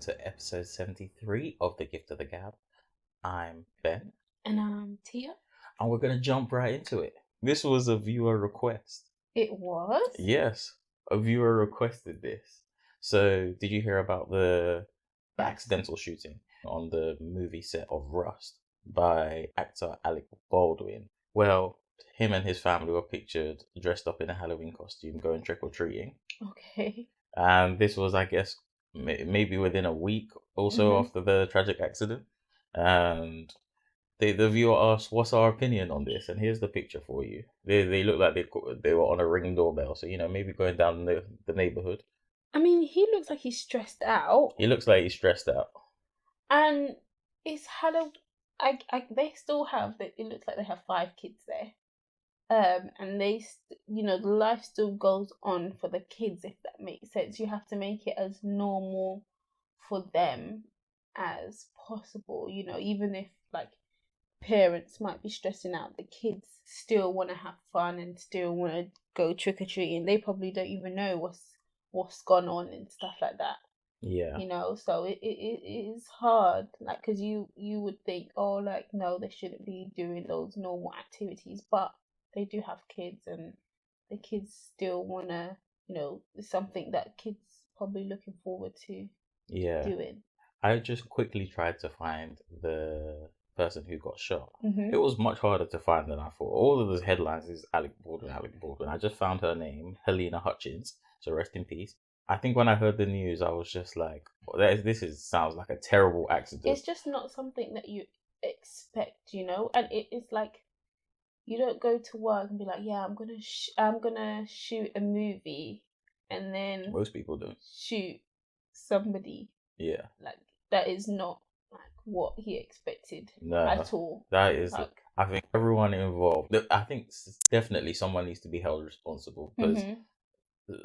to episode 73 of The Gift of the Gab. I'm Ben. And I'm Tia. And we're going to jump right into it. This was a viewer request. It was? Yes, a viewer requested this. So, did you hear about the accidental shooting on the movie set of Rust by actor Alec Baldwin? Well, him and his family were pictured dressed up in a Halloween costume going trick-or-treating. Okay. And this was, I guess, maybe within a week or so after the tragic accident. And the viewer asked, what's our opinion on this? And here's the picture for you. They look like they were on a Ring doorbell. So, maybe going down the neighborhood. I mean, he looks like he's stressed out. He looks like he's stressed out. And it's Halloween. They still have, it looks like they have 5 kids there. And they, the life still goes on for the kids, if that makes sense. You have to make it as normal for them as possible. Even if parents might be stressing out, the kids still want to have fun and still want to go trick or treating. They probably don't even know what's gone on and stuff like that. Yeah. So it is hard, because you would think, no, they shouldn't be doing those normal activities, but they do have kids, and the kids still want to, it's something that kids probably looking forward to doing. I just quickly tried to find the person who got shot. Mm-hmm. It was much harder to find than I thought. All of those headlines is Alec Baldwin. I just found her name, Helena Hutchins, so rest in peace. I think when I heard the news, I was just like, sounds like a terrible accident. It's just not something that you expect, and it's like, you don't go to work and be like, yeah, I'm gonna shoot a movie, and then most people don't shoot somebody. Yeah, that is not what he expected at all. That is, I think everyone involved. I think definitely someone needs to be held responsible, because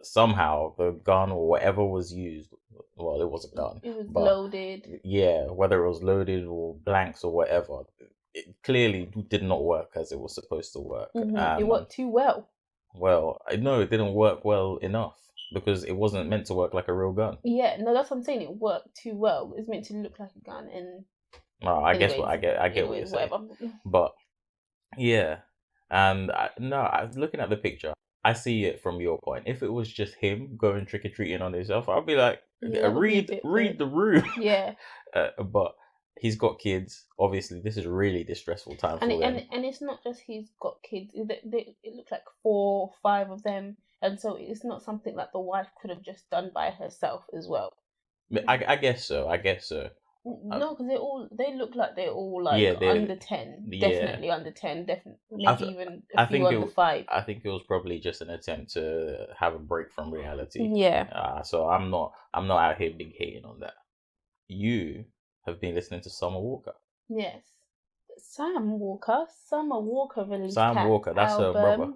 somehow the gun or whatever was used, well, it was a gun. It was loaded. Yeah, whether it was loaded or blanks or whatever, it clearly did not work as it was supposed to work. It worked too well. Well, no, it didn't work well enough, because it wasn't meant to work like a real gun. Yeah, no, that's what I'm saying. It worked too well. It's meant to look like a gun, and I get what you're saying. But yeah, and looking at the picture, I see it from your point. If it was just him going trick or treating on himself, I'd be like, read the room. Yeah. But he's got kids. Obviously, this is really distressful time for them. And it's not just he's got kids. It looks like 4 or 5 of them, and so it's not something that the wife could have just done by herself as well. I guess so. No, because they look like they're all under 10. Definitely under 10. Definitely, maybe even a few under 5. I think it was probably just an attempt to have a break from reality. Yeah. So I'm not out here big hating on that. You have been listening to Summer Walker. Yes. Summer Walker released Sam Walker, that's her brother.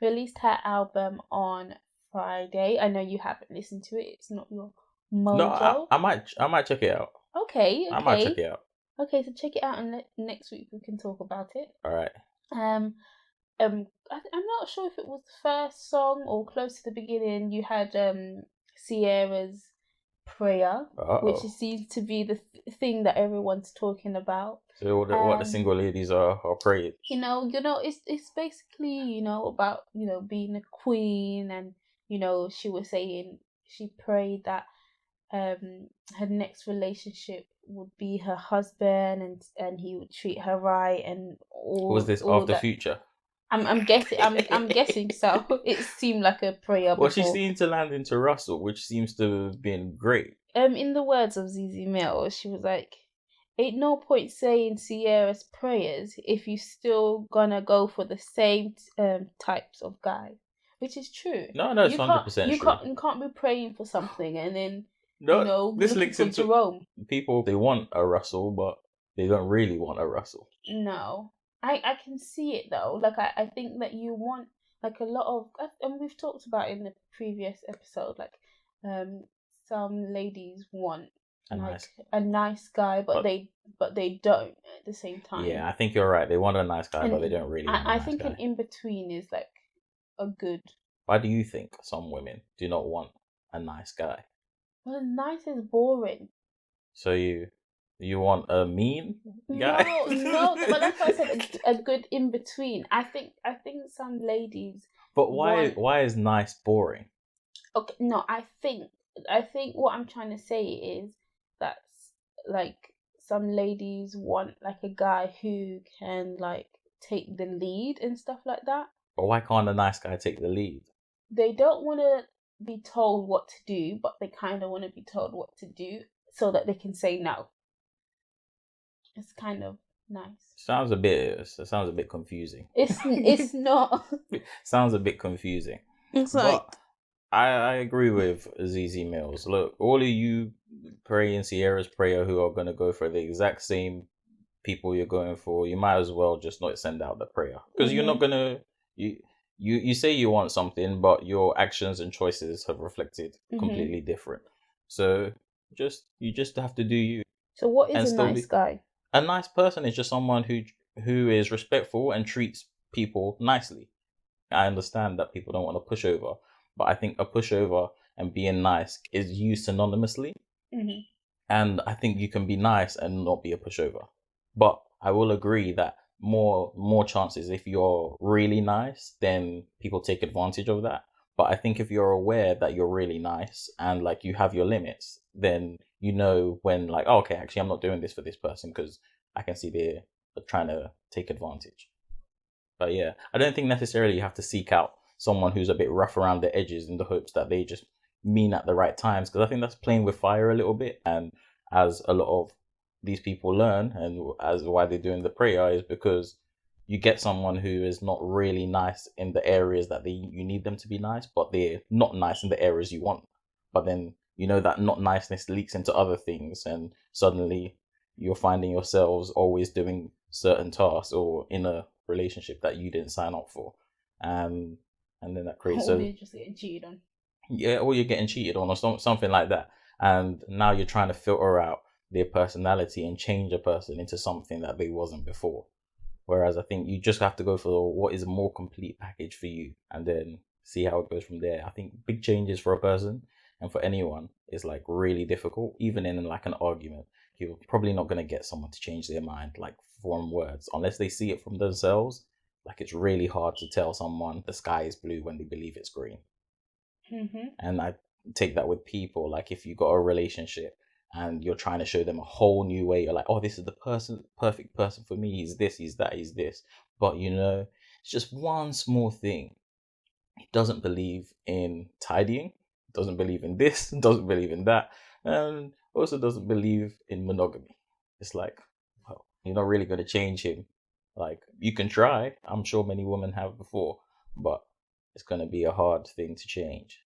Released her album on Friday. I know you haven't listened to it. It's not your mojo. No, I might check it out. Okay. I might check it out. Okay, so check it out, and next week we can talk about it. All right. I'm not sure if it was the first song or close to the beginning. You had Ciara's Prayer, which seems to be the thing that everyone's talking about. So what the single ladies are praying. It's basically about being a queen, and she was saying she prayed that her next relationship would be her husband, and he would treat her right, and all. Was this after Future? I'm guessing. I'm guessing so. It seemed like a prayer. Well, she seemed to land into Russell, which seems to have been great. In the words of ZZ Mills, she was like, "Ain't no point saying Ciara's prayers if you still gonna go for the same types of guy," which is true. No, it's 100% true. You can't be praying for something and then this links into Jerome. People. They want a Russell, but they don't really want a Russell. No. I can see it though. I think that you want a lot of, and we've talked about in the previous episode, some ladies want a nice guy, but they don't at the same time. Yeah, I think you're right. They want a nice guy, but they don't really want a nice guy. I think an in between is a good. Why do you think some women do not want a nice guy? Well, nice is boring. So you want a mean guy? No. But that's why I said a good in between. I think some ladies But want. why is nice boring? Okay, no, I think what I'm trying to say is that like some ladies want like a guy who can like take the lead and stuff like that. But why can't a nice guy take the lead? They don't want to be told what to do, but they kind of want to be told what to do so that they can say no. It's kind of nice. Sounds a bit confusing. It's not. Sounds a bit confusing. It's like. But I agree with ZZ Mills. Look, all of you praying Sierra's prayer who are gonna go for the exact same people you're going for, you might as well just not send out the prayer. Because you're not gonna you you say you want something, but your actions and choices have reflected completely different. So you just have to do you. So what And is a still nice be guy? a nice person is just someone who is respectful and treats people nicely. I understand that people don't want a pushover, but I think a pushover and being nice is used synonymously. And I think you can be nice and not be a pushover. But I will agree that more chances if you're really nice, then people take advantage of that. But I think if you're aware that you're really nice and like you have your limits, then you know when like, oh, okay, actually I'm not doing this for this person because I can see they're trying to take advantage. But yeah, I don't think necessarily you have to seek out someone who's a bit rough around the edges in the hopes that they just mean at the right times. Because I think that's playing with fire a little bit. And as a lot of these people learn, and as why they're doing the prayer, is because you get someone who is not really nice in the areas that you need them to be nice, but they're not nice in the areas you want. But then you know that not niceness leaks into other things, and suddenly you're finding yourselves always doing certain tasks or in a relationship that you didn't sign up for, and then that creates Or a you're just getting cheated on. yeah, or you're getting cheated on or something like that, and now you're trying to filter out their personality and change a person into something that they wasn't before. Whereas I think you just have to go for what is a more complete package for you, and then see how it goes from there. I think big changes for a person and for anyone is like really difficult, even in like an argument. You're probably not going to get someone to change their mind like from words unless they see it from themselves. Like it's really hard to tell someone the sky is blue when they believe it's green. And I take that with people. Like if you got a relationship and you're trying to show them a whole new way, you're like, oh, this is the perfect person for me. He's this, he's that, he's this. But you know, it's just one small thing. He doesn't believe in tidying, doesn't believe in this, doesn't believe in that, and also doesn't believe in monogamy. It's like, well, you're not really going to change him. Like, you can try. I'm sure many women have before, but it's going to be a hard thing to change.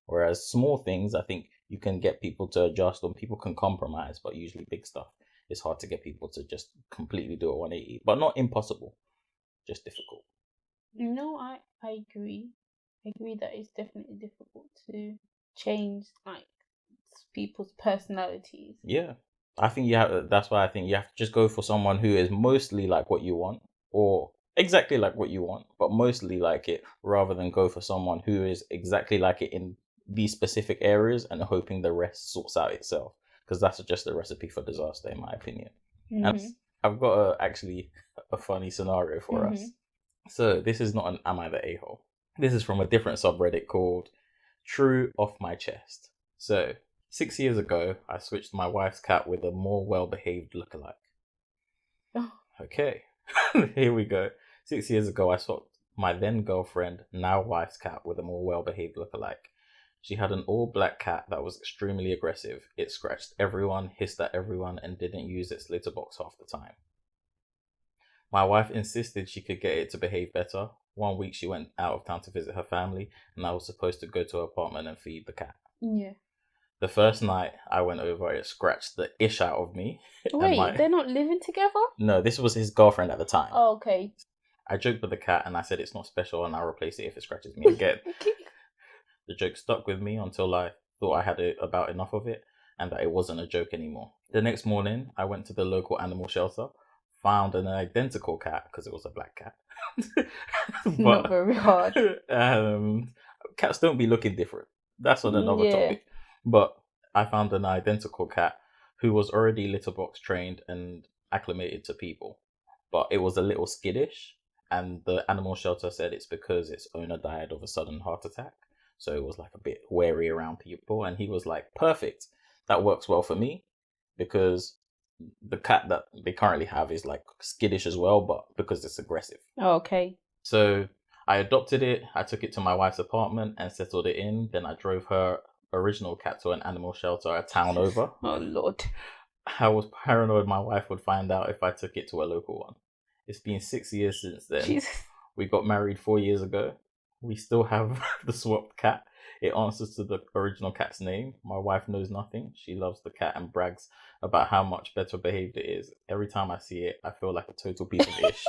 Whereas small things, I think you can get people to adjust and people can compromise, but usually big stuff, it's hard to get people to just completely do a 180. But not impossible, just difficult. No, I agree. I agree that it's definitely difficult to change like people's personalities. Yeah. I think you have, that's why I think you have to just go for someone who is mostly like what you want or exactly like what you want, but mostly like it rather than go for someone who is exactly like it in these specific areas and hoping the rest sorts out itself. Because that's just a recipe for disaster, in my opinion. And I've got actually a funny scenario for us. So this is not an Am I the A-hole? This is from a different subreddit called True Off My Chest. So 6 years ago, I switched my wife's cat with a more well-behaved lookalike. Okay, here we go. 6 years ago, I swapped my then girlfriend, now wife's cat with a more well-behaved lookalike. She had an all-black cat that was extremely aggressive. It scratched everyone, hissed at everyone, and didn't use its litter box half the time. My wife insisted she could get it to behave better. One week she went out of town to visit her family, and I was supposed to go to her apartment and feed the cat. Yeah. The first night I went over, it scratched the ish out of me. Wait, they're not living together? No, this was his girlfriend at the time. Oh, okay. I joked with the cat and I said it's not special and I'll replace it if it scratches me again. The joke stuck with me until I thought I had about enough of it and that it wasn't a joke anymore. The next morning, I went to the local animal shelter, found an identical cat because it was a black cat. But, not very hard. Cats don't be looking different. That's on another topic. But I found an identical cat who was already litter box trained and acclimated to people, but it was a little skittish. And the animal shelter said it's because its owner died of a sudden heart attack. So it was like a bit wary around people. And he was like, perfect. That works well for me because the cat that they currently have is like skittish as well, but because it's aggressive. Oh, okay. So I adopted it. I took it to my wife's apartment and settled it in. Then I drove her original cat to an animal shelter a town over. Oh, Lord. I was paranoid my wife would find out if I took it to a local one. It's been 6 years since then. Jesus. We got married 4 years ago. We still have the swapped cat. It answers to the original cat's name. My wife knows nothing. She loves the cat and brags about how much better behaved it is. Every time I see it, I feel like a total piece of ish.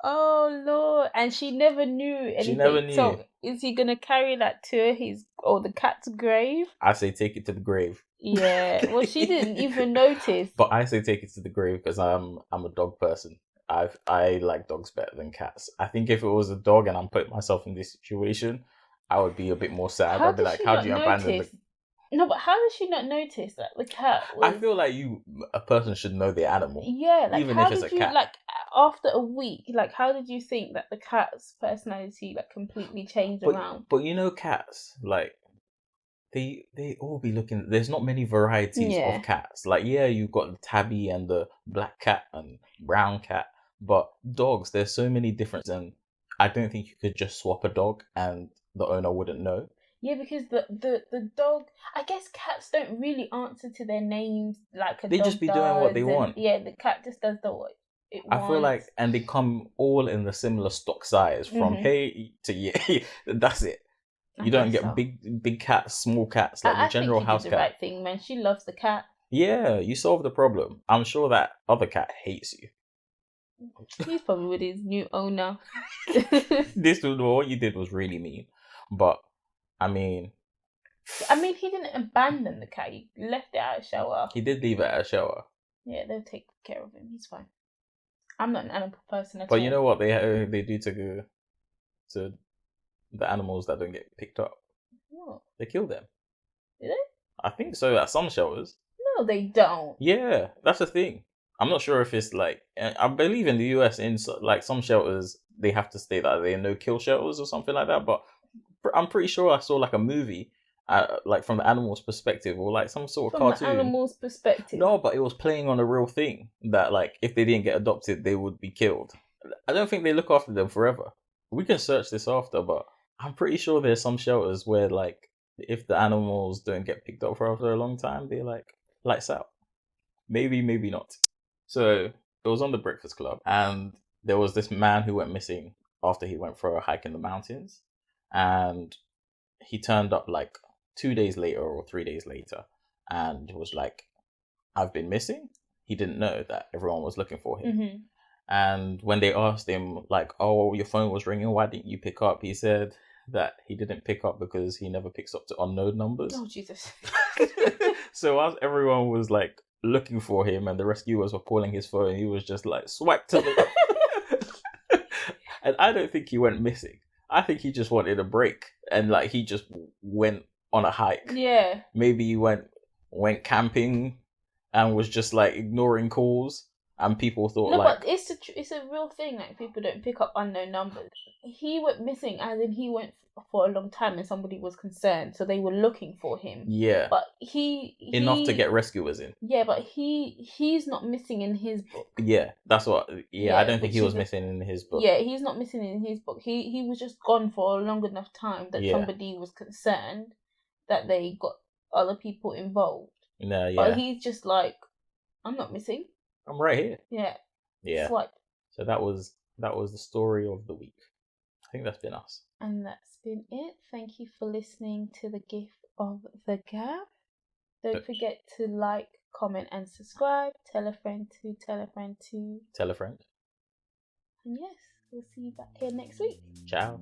Oh, Lord. And she never knew anything. She never knew. So is he going to carry that to the cat's grave? I say take it to the grave. Yeah. Well, she didn't even notice. But I say take it to the grave because I'm a dog person. I like dogs better than cats. I think if it was a dog and I'm putting myself in this situation, I would be a bit more sad. I'd be like, how do you abandon the... No, but how does she not notice that the cat was... I feel like a person should know the animal. Yeah, like even how if it's did a you, cat. like after a week, like how did you think that the cat's personality like completely changed around? But you know, cats, like they all be looking. There's not many varieties of cats. Like, yeah, you've got the tabby and the black cat and brown cat, but dogs, there's so many different, and I don't think you could just swap a dog and the owner wouldn't know. Yeah, because the dog, I guess cats don't really answer to their names like a dog. They just be doing what they want. Yeah, the cat just does what it wants. I feel like, and they come all in the similar stock size from hey to yeah. That's it. You don't get big cats, small cats, like the general house cat. I think she did the right thing, man. She loves the cat. Yeah, you solve the problem. I'm sure that other cat hates you. He's probably with his new owner. What you did was really mean, but I mean, he didn't abandon the cat. He left it at a shower. He did leave it at a shower. Yeah, they'll take care of him. He's fine. I'm not an animal person at all. But you know what they do to the animals that don't get picked up? What? They kill them. Do they? I think so at some shelters. No, they don't. Yeah, that's the thing. I'm not sure if it's like, I believe in the US, in like some shelters, they have to state that they're no-kill shelters or something like that. But I'm pretty sure I saw like a movie, like from the animal's perspective, or like some sort of cartoon. From the animal's perspective? No, but it was playing on a real thing that like if they didn't get adopted, they would be killed. I don't think they look after them forever. We can search this after, but I'm pretty sure there's some shelters where like if the animals don't get picked up for after a long time, they're like lights out. Maybe, maybe not. So it was on the Breakfast Club, and there was this man who went missing after he went for a hike in the mountains, and he turned up like 2 days later or 3 days later, and was like, "I've been missing." He didn't know that everyone was looking for him. Mm-hmm. And when they asked him, like, "Oh, your phone was ringing, why didn't you pick up?" He said that he didn't pick up because he never picks up to unknown numbers. Oh, Jesus. So as everyone was like looking for him and the rescuers were calling his phone, he was just like swipe to the And I don't think he went missing. I think he just wanted a break, and like he just went on a hike. Yeah. Maybe he went camping and was just like ignoring calls, and people thought but it's a real thing. Like people don't pick up unknown numbers. He went missing, as in he went for a long time, and somebody was concerned, so they were looking for him. Yeah. But enough to get rescuers in. Yeah, but he's not missing in his book. Yeah, that's what. Yeah, I don't think he was missing in his book. Yeah, he's not missing in his book. He was just gone for a long enough time that somebody was concerned that they got other people involved. No, yeah. But he's just like, I'm not missing. I'm right here. Yeah. Yeah. Swipe. So that was the story of the week. I think that's been us. And that's been it. Thank you for listening to the Gift of the Gab. Don't forget to like, comment, and subscribe. Tell a friend to tell a friend to tell a friend. And yes, we'll see you back here next week. Ciao.